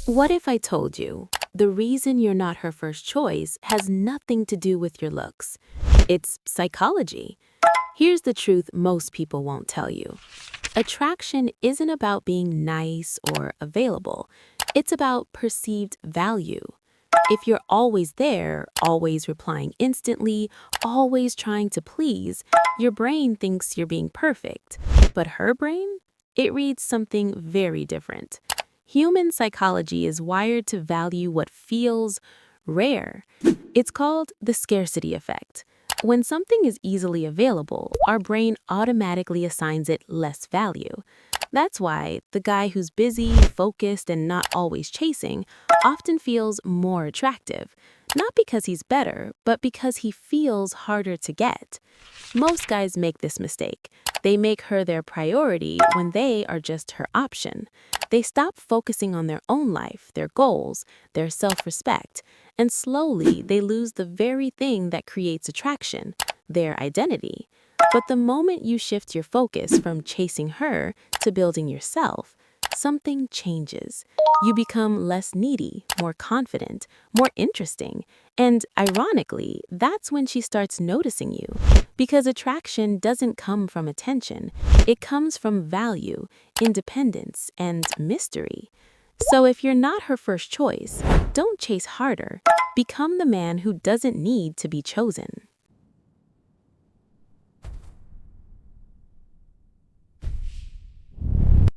What if I told you the reason you're not her first choice has nothing to do with your looks? It's psychology. Here's the truth most people won't tell you. Attraction isn't about being nice or available. It's about perceived value. If you're always there, always replying instantly, always trying to please, your brain thinks you're being perfect. But her brain? It reads something very different. Human psychology is wired to value what feels rare. It's called the scarcity effect. When something is easily available, our brain automatically assigns it less value. That's why the guy who's busy, focused, and not always chasing often feels more attractive. Not because he's better, but because he feels harder to get. Most guys make this mistake. They make her their priority when they are just her option. They stop focusing on their own life, their goals, their self-respect, and slowly they lose the very thing that creates attraction, their identity. But the moment you shift your focus from chasing her to building yourself, something changes. You become less needy, more confident, more interesting. And ironically, that's when she starts noticing you. Because attraction doesn't come from attention, it comes from value, independence, and mystery. So if you're not her first choice, don't chase harder. Become the man who doesn't need to be chosen.